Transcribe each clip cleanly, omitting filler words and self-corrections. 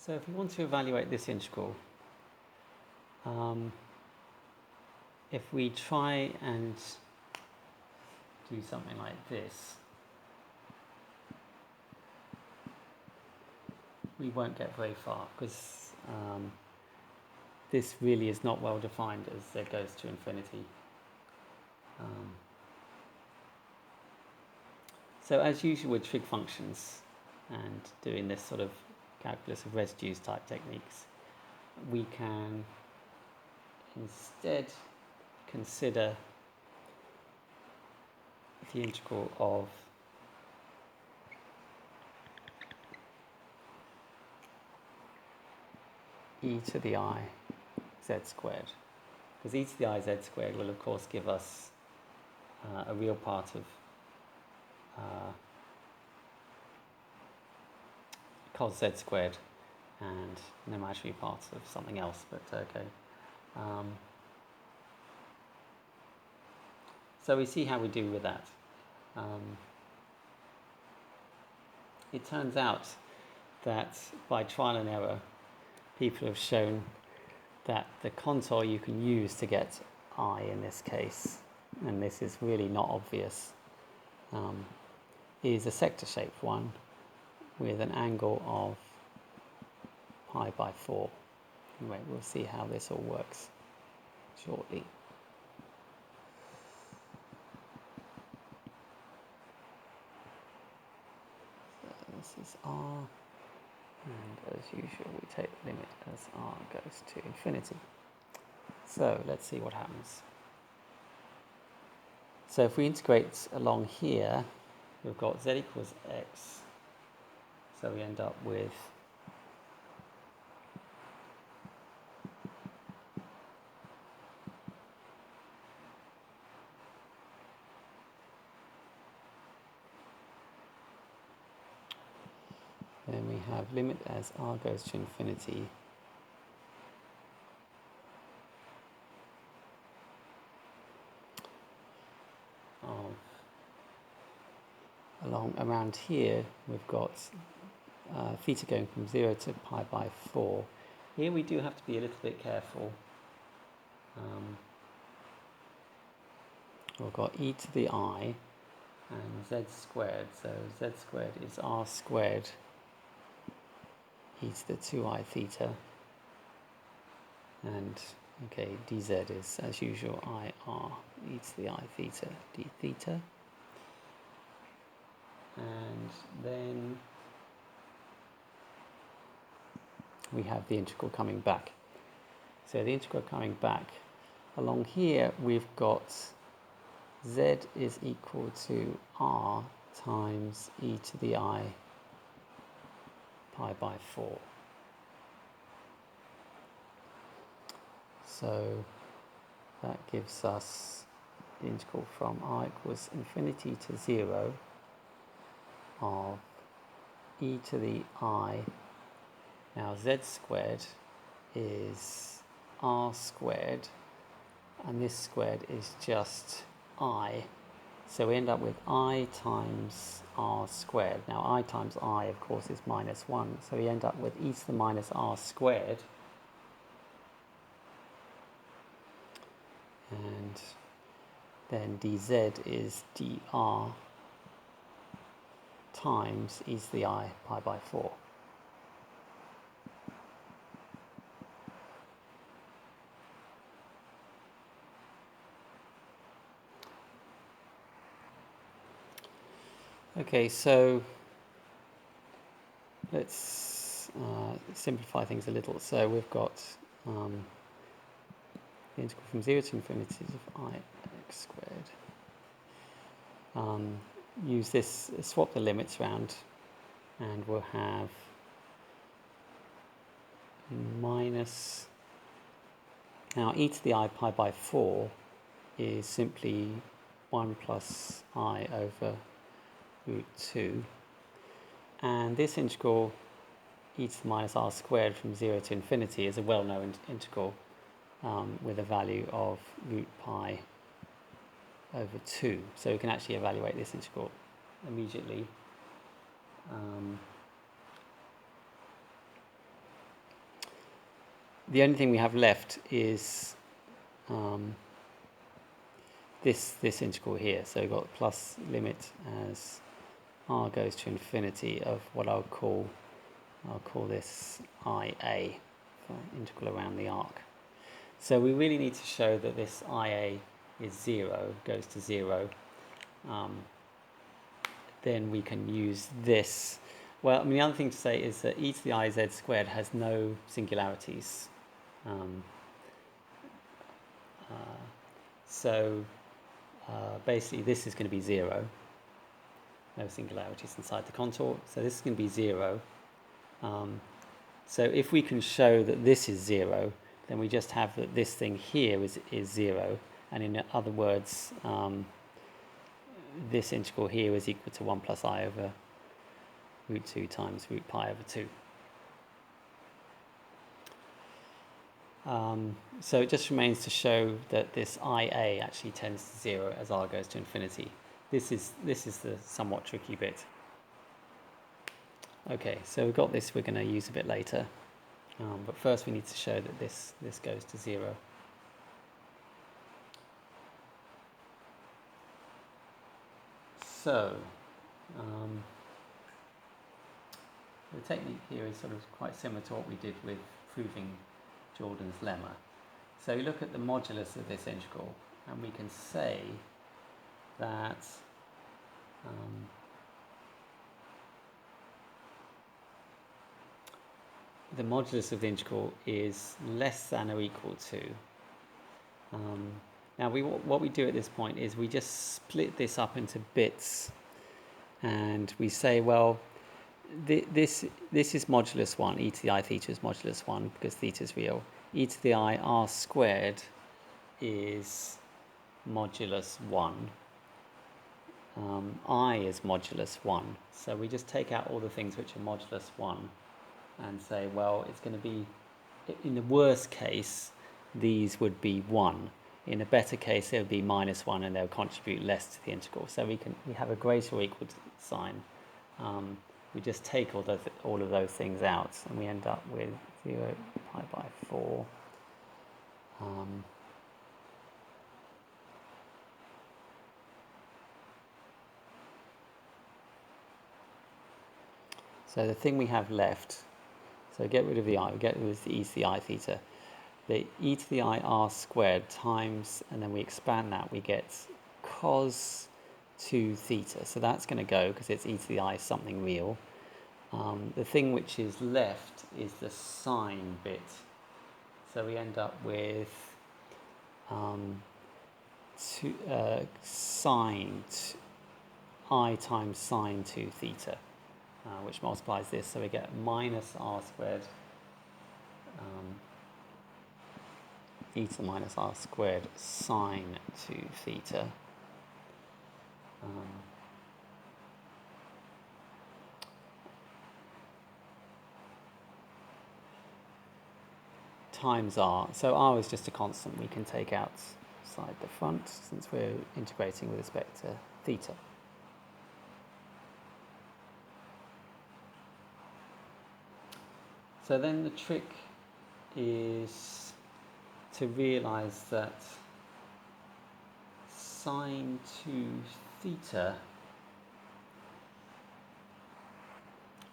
So if we want to evaluate this integral, if we try and do something like this, we won't get very far because this really is not well defined as z goes to infinity. So as usual with trig functions and doing this sort of calculus of residues type techniques, we can instead consider the integral of e to the I z squared, because e to the I z squared will of course give us a real part of cos z squared and an imaginary part of something else, but okay. So we see how we do with that. It turns out that by trial and error, people have shown that the contour you can use to get I in this case, and this is really not obvious, is a sector-shaped one with an angle of pi by 4. Anyway, we'll see how this all works shortly. So this is r, and as usual we take the limit as r goes to infinity. So let's see what happens. So if we integrate along here, we've got z equals x, so we end up with then we have limit as r goes to infinity of along around here we've got theta going from 0 to pi by 4. Here we do have to be a little bit careful. We've got e to the I and z squared, so z squared is r squared e to the 2I theta, and okay, dz is as usual I r e to the I theta d theta, and then we have the integral coming back. So the integral coming back along here, we've got z is equal to r times e to the I pi by 4. So that gives us the integral from r equals infinity to 0 of e to the I. Now z squared is r squared, and this squared is just I. So we end up with I times r squared. Now I times I, of course, is minus 1. So we end up with e to the minus r squared. And then dz is dr times e to the I pi by 4. Okay, so let's simplify things a little. So we've got the integral from 0 to infinity of I x squared. Use this, swap the limits around, and we'll have minus, now e to the I pi by 4 is simply 1 plus I over root 2, and this integral e to the minus r squared from 0 to infinity is a well-known integral with a value of root pi over 2. So we can actually evaluate this integral immediately. the only thing we have left is this integral here. So we've got plus limit as r goes to infinity of what I'll call this IA, integral around the arc. So we really need to show that this IA is 0, goes to 0. Then we can use this. Well, I mean, the other thing to say is that e to the iz squared has no singularities. Basically this is going to be 0. No singularities inside the contour. So this is going to be 0. So if we can show that this is 0, then we just have that this thing here is 0. And in other words, this integral here is equal to 1 plus I over root 2 times root pi over 2. So it just remains to show that this IA actually tends to 0 as r goes to infinity. This is the somewhat tricky bit. Okay, so we've got this we're going to use a bit later. But first we need to show that this goes to 0. So, the technique here is sort of quite similar to what we did with proving Jordan's lemma. So you look at the modulus of this integral, and we can say that the modulus of the integral is less than or equal to. Now what we do at this point is we just split this up into bits, and we say, well, this is modulus 1, e to the I theta is modulus 1 because theta is real. E to the I r squared is modulus 1. I is modulus 1. So we just take out all the things which are modulus 1 and say, well, it's going to be, in the worst case, these would be 1. In a better case, it would be minus 1, and they'll contribute less to the integral. So we have a greater or equal to sign. We just take all of those things out, and we end up with 0 pi by 4. So the thing we have left, so get rid of the I, we get rid of the e to the I theta. The e to the I r squared times, and then we expand that, we get cos 2 theta. So that's going to go because it's e to the I something real. The thing which is left is the sine bit. So we end up with sine I times sine 2 theta, which multiplies this. So we get minus r squared theta minus r squared sine 2 theta. Times r. So r is just a constant we can take outside the front since we're integrating with respect to theta. So then the trick is to realize that sine 2 theta,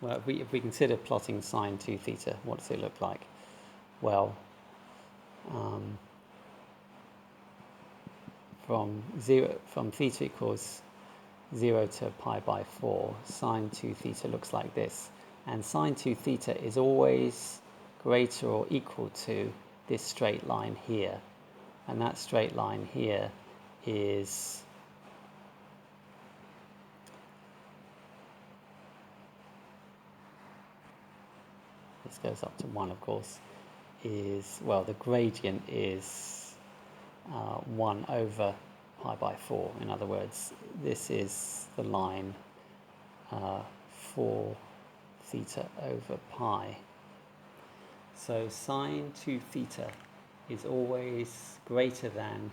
well, if we consider plotting sine 2 theta, what does it look like? Well, from theta equals 0 to pi by 4, sine 2 theta looks like this. And sine 2 theta is always greater or equal to this straight line here. And that straight line here is this goes up to 1, of course, is, well, the gradient is 1 over pi by 4. In other words, this is the line 4 theta over pi. So sine 2 theta is always greater than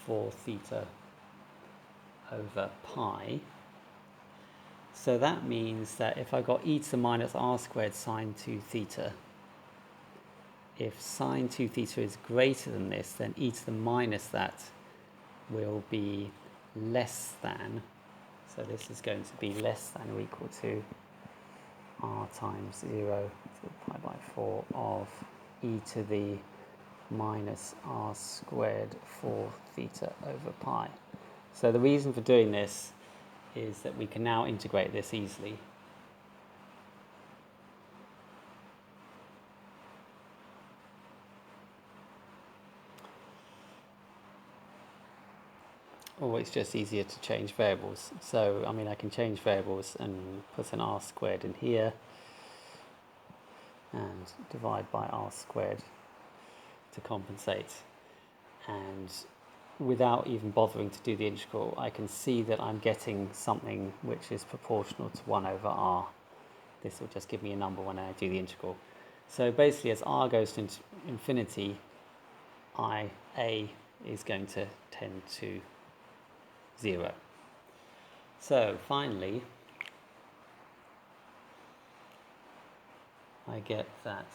4 theta over pi. So that means that if I got e to the minus r squared sine 2 theta, if sine 2 theta is greater than this, then e to the minus that will be less than, so this is going to be less than or equal to r times 0 to pi by 4 of e to the minus r squared 4 theta over pi. So the reason for doing this is that we can now integrate this easily. Or it's just easier to change variables. So, I mean, I can change variables and put an r squared in here and divide by r squared to compensate. And without even bothering to do the integral, I can see that I'm getting something which is proportional to 1 over r. This will just give me a number when I do the integral. So basically, as r goes to infinity, a is going to tend to 0. So finally, I get that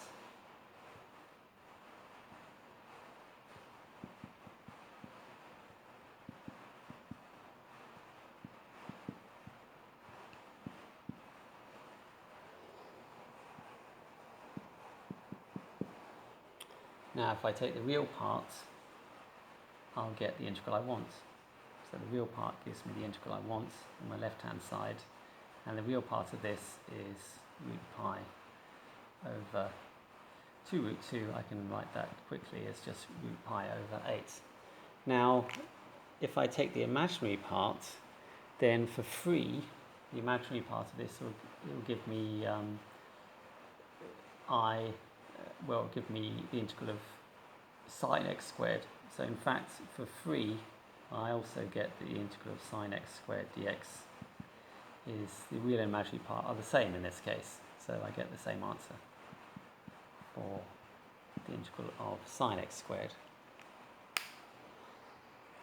now if I take the real part, I'll get the integral I want. So the real part gives me the integral I want on my left-hand side, and the real part of this is root pi over 2 root 2. I can write that quickly as just root pi over 8. Now, if I take the imaginary part, then for free, the imaginary part of this will give me give me the integral of sine x squared. So in fact, for free, I also get the integral of sine x squared dx is the real and imaginary part are the same in this case. So I get the same answer for the integral of sine x squared.